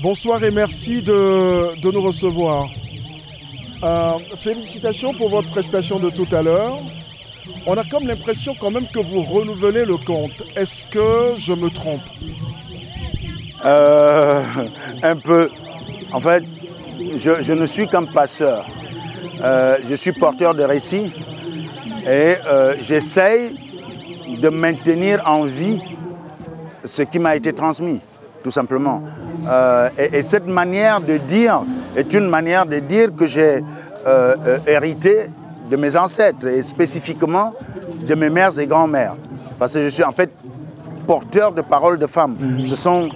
Bonsoir et merci de nous recevoir. Félicitations pour votre prestation de tout à l'heure. On a comme l'impression quand même que vous renouvelez le conte. Est-ce que je me trompe? Un peu. En fait, je ne suis qu'un passeur. Je suis porteur de récits et j'essaye de maintenir en vie ce qui m'a été transmis, tout simplement. Et cette manière de dire est une manière de dire que j'ai hérité de mes ancêtres et spécifiquement de mes mères et grands-mères. Parce que je suis en fait porteur de paroles de femmes. Ce sont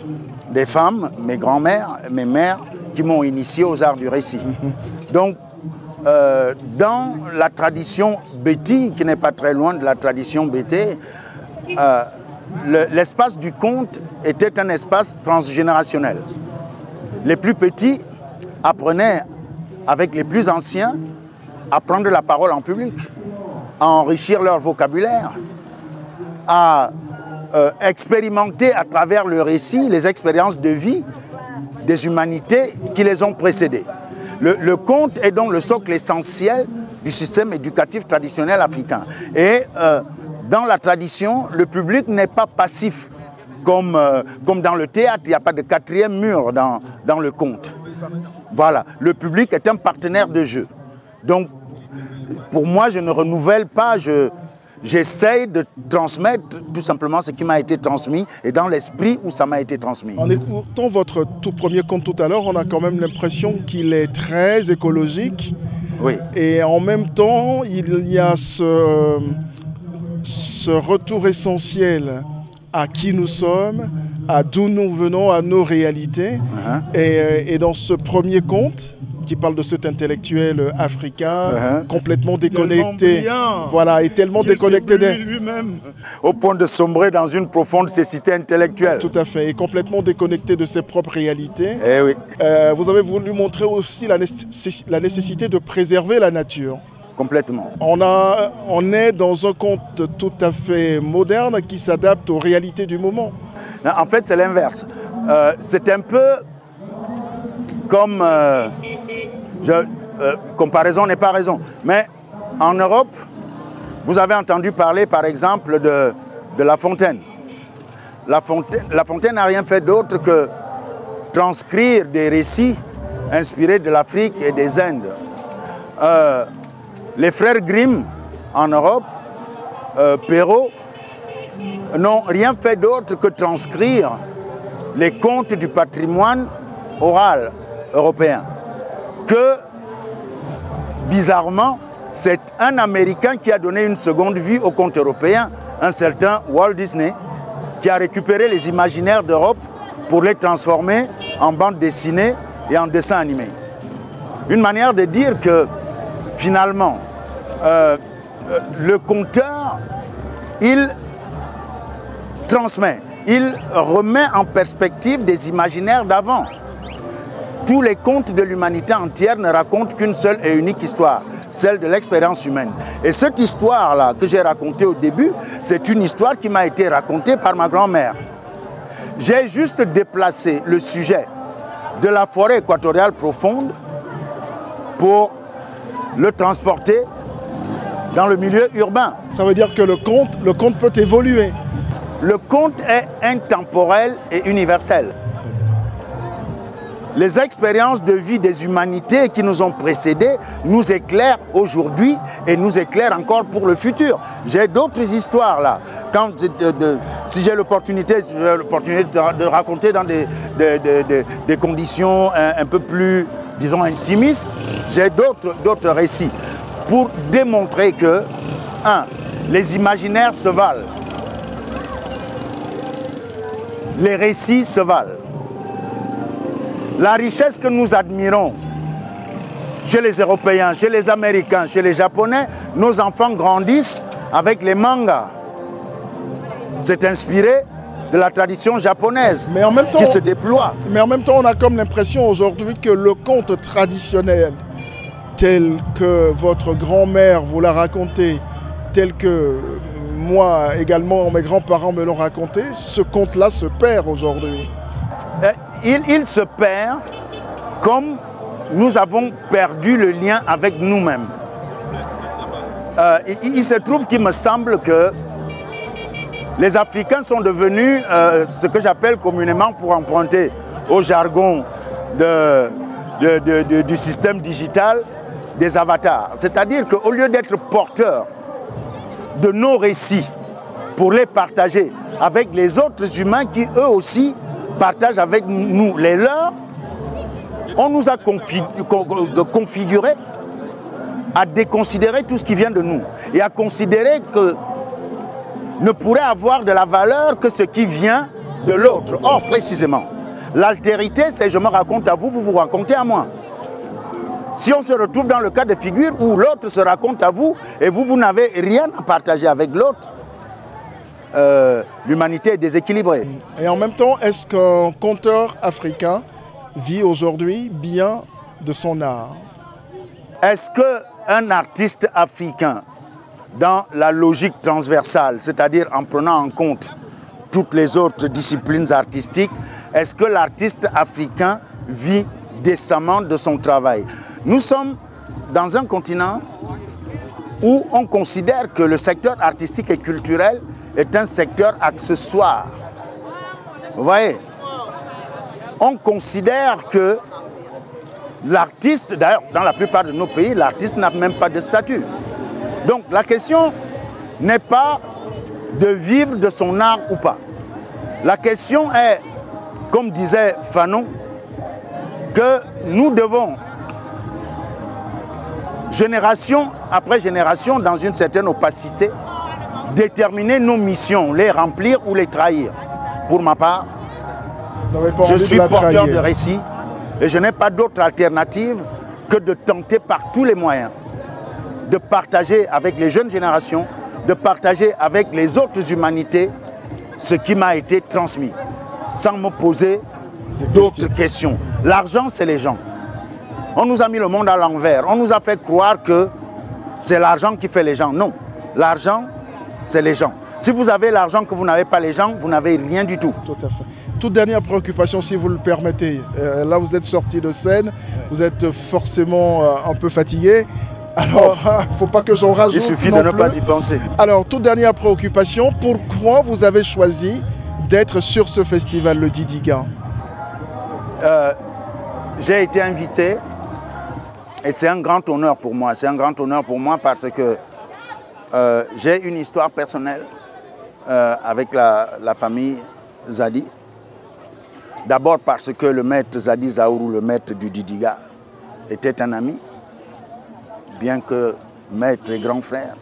des femmes, mes grands-mères, mes mères, qui m'ont initié aux arts du récit. Donc, dans la tradition Béti, qui n'est pas très loin de la tradition Bété, l'espace du conte était un espace transgénérationnel. Les plus petits apprenaient avec les plus anciens à prendre la parole en public, à enrichir leur vocabulaire, à expérimenter à travers le récit les expériences de vie des humanités qui les ont précédées. Le conte est donc le socle essentiel du système éducatif traditionnel africain. Et dans la tradition, le public n'est pas passif comme dans le théâtre. Il n'y a pas de quatrième mur dans le conte. Voilà, le public est un partenaire de jeu. Donc, pour moi, je ne renouvelle pas, j'essaye de transmettre tout simplement ce qui m'a été transmis et dans l'esprit où ça m'a été transmis. En écoutant votre tout premier conte tout à l'heure, on a quand même l'impression qu'il est très écologique. Oui. Et en même temps, il y a ce retour essentiel à qui nous sommes, à d'où nous venons, à nos réalités. Et dans ce premier conte, qui parle de cet intellectuel africain, complètement déconnecté, voilà, et tellement déconnecté lui-même, au point de sombrer dans une profonde cécité intellectuelle. Tout à fait, et complètement déconnecté de ses propres réalités. Eh oui. Vous avez voulu montrer aussi la nécessité de préserver la nature. Complètement. On est dans un conte tout à fait moderne qui s'adapte aux réalités du moment. En fait, c'est l'inverse. C'est un peu comme... comparaison n'est pas raison. Mais en Europe, vous avez entendu parler, par exemple, de La Fontaine. La Fontaine n'a rien fait d'autre que transcrire des récits inspirés de l'Afrique et des Indes. Les frères Grimm, en Europe, Perrault, n'ont rien fait d'autre que transcrire les contes du patrimoine oral européen. Que, bizarrement, c'est un Américain qui a donné une seconde vie au conte européen, un certain Walt Disney, qui a récupéré les imaginaires d'Europe pour les transformer en bande dessinée et en dessin animé. Une manière de dire que, finalement, le conteur, il transmet, il remet en perspective des imaginaires d'avant. Tous les contes de l'humanité entière ne racontent qu'une seule et unique histoire, celle de l'expérience humaine. Et cette histoire-là que j'ai racontée au début, c'est une histoire qui m'a été racontée par ma grand-mère. J'ai juste déplacé le sujet de la forêt équatoriale profonde pour le transporter dans le milieu urbain. Ça veut dire que le conte peut évoluer. Le conte est intemporel et universel. Les expériences de vie des humanités qui nous ont précédés nous éclairent aujourd'hui et nous éclairent encore pour le futur. J'ai d'autres histoires là. Si j'ai l'opportunité de raconter dans des conditions un peu plus, disons, intimistes, j'ai d'autres récits pour démontrer que, les imaginaires se valent. Les récits se valent. La richesse que nous admirons chez les Européens, chez les Américains, chez les Japonais, nos enfants grandissent avec les mangas. C'est inspiré de la tradition japonaise qui se déploie. Mais en même temps, on a comme l'impression aujourd'hui que le conte traditionnel, tel que votre grand-mère vous l'a raconté, tel que moi également, mes grands-parents me l'ont raconté, ce conte-là se perd aujourd'hui. il se perd comme nous avons perdu le lien avec nous-mêmes. Il se trouve qu'il me semble que les Africains sont devenus ce que j'appelle communément, pour emprunter au jargon du système digital, des avatars. C'est-à-dire qu'au lieu d'être porteurs de nos récits pour les partager avec les autres humains qui eux aussi partagent avec nous les leurs, on nous a configurés à déconsidérer tout ce qui vient de nous et à considérer que ne pourrait avoir de la valeur que ce qui vient de l'autre. Or, précisément, l'altérité, c'est je me raconte à vous, vous vous racontez à moi. Si on se retrouve dans le cas de figure où l'autre se raconte à vous et vous n'avez rien à partager avec l'autre, l'humanité est déséquilibrée. Et en même temps, est-ce qu'un conteur africain vit aujourd'hui bien de son art? Est-ce qu'un artiste africain, dans la logique transversale, c'est-à-dire en prenant en compte toutes les autres disciplines artistiques, est-ce que l'artiste africain vit décemment de son travail? Nous sommes dans un continent où on considère que le secteur artistique et culturel est un secteur accessoire. Vous voyez? On considère que l'artiste, d'ailleurs dans la plupart de nos pays, l'artiste n'a même pas de statut. Donc la question n'est pas de vivre de son art ou pas. La question est, comme disait Fanon, que nous devons, génération après génération, dans une certaine opacité, déterminer nos missions, les remplir ou les trahir. Pour ma part, je suis porteur de récits et je n'ai pas d'autre alternative que de tenter par tous les moyens de partager avec les jeunes générations, de partager avec les autres humanités ce qui m'a été transmis, sans me poser d'autres questions. L'argent, c'est les gens. On nous a mis le monde à l'envers. On nous a fait croire que c'est l'argent qui fait les gens. Non, l'argent, c'est les gens. Si vous avez l'argent que vous n'avez pas les gens, vous n'avez rien du tout. Tout à fait. Toute dernière préoccupation, si vous le permettez. Là, vous êtes sorti de scène, vous êtes forcément un peu fatigué. Alors, il ne faut pas que j'en rajoute. Il suffit de ne pas y penser. Alors, toute dernière préoccupation, pourquoi vous avez choisi d'être sur ce festival, le Didiga? J'ai été invité et c'est un grand honneur pour moi. C'est un grand honneur pour moi parce que j'ai une histoire personnelle avec la famille Zadi. D'abord parce que le maître Zadi Zaourou, le maître du Didiga, était un ami. Bien que maître et grand frère,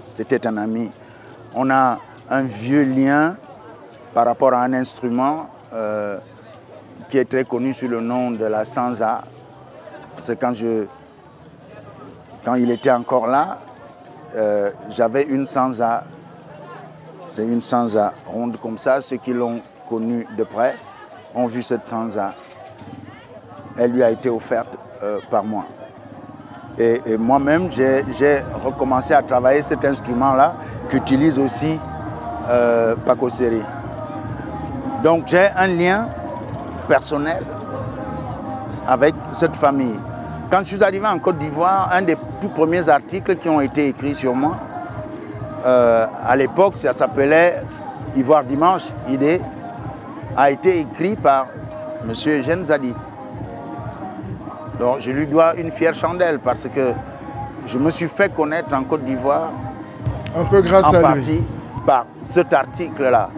c'était un ami. On a un vieux lien par rapport à un instrument qui est très connu sous le nom de la sansa. C'est quand il était encore là, j'avais une sansa. C'est une sansa ronde comme ça. Ceux qui l'ont connue de près ont vu cette sansa. Elle lui a été offerte par moi. Et moi-même, j'ai recommencé à travailler cet instrument-là qu'utilise aussi Paco Seri. Donc j'ai un lien personnel avec cette famille. Quand je suis arrivé en Côte d'Ivoire, un des tout premiers articles qui ont été écrits sur moi, à l'époque, ça s'appelait Ivoire Dimanche, idée, a été écrit par M. Eugène Zadi. Donc je lui dois une fière chandelle parce que je me suis fait connaître en Côte d'Ivoire un peu grâce à lui. En partie par cet article-là.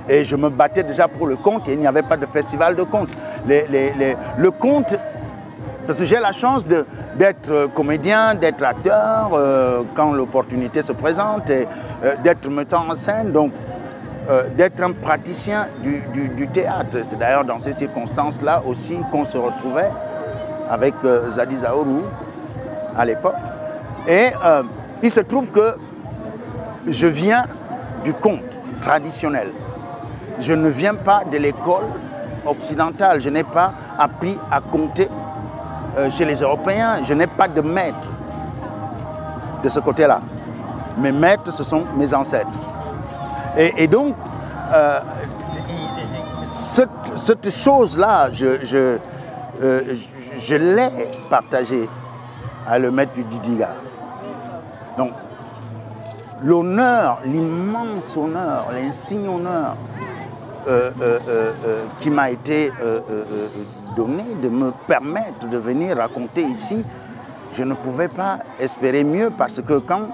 Et je me battais déjà pour le conte et il n'y avait pas de festival de conte. Le conte, parce que j'ai la chance d'être comédien, d'être acteur quand l'opportunité se présente, d'être metteur en scène, donc d'être un praticien du théâtre. C'est d'ailleurs dans ces circonstances-là aussi qu'on se retrouvait avec Zadi Zaourou à l'époque. Et il se trouve que je viens du conte traditionnel. Je ne viens pas de l'école occidentale. Je n'ai pas appris à compter chez les Européens. Je n'ai pas de maître de ce côté-là. Mes maîtres, ce sont mes ancêtres. Et donc, cette cette chose-là, je l'ai partagée à le maître du Didiga. Donc, l'honneur, l'immense honneur, l'insigne honneur qui m'a été donné de me permettre de venir raconter ici, je ne pouvais pas espérer mieux parce que quand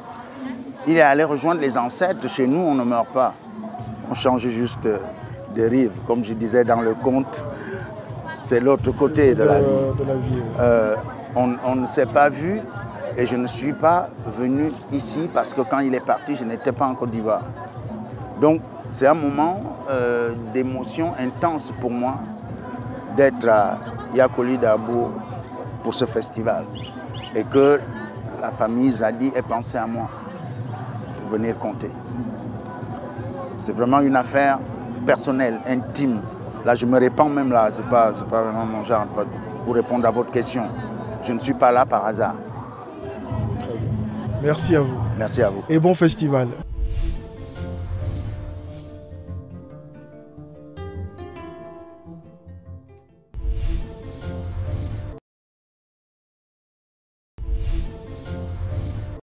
il est allé rejoindre les ancêtres, chez nous on ne meurt pas, on change juste de rive. Comme je disais dans le conte, c'est l'autre côté de la vie. On ne s'est pas vu et je ne suis pas venu ici parce que quand il est parti, je n'étais pas en Côte d'Ivoire. Donc c'est un moment d'émotion intense pour moi d'être à Yakoli Dabo pour ce festival et que la famille Zadi ait pensé à moi pour venir compter. C'est vraiment une affaire personnelle, intime. Là, je me répands même là, c'est pas vraiment mon genre pour répondre à votre question. Je ne suis pas là par hasard. Très bien. Merci à vous. Merci à vous. Et bon festival.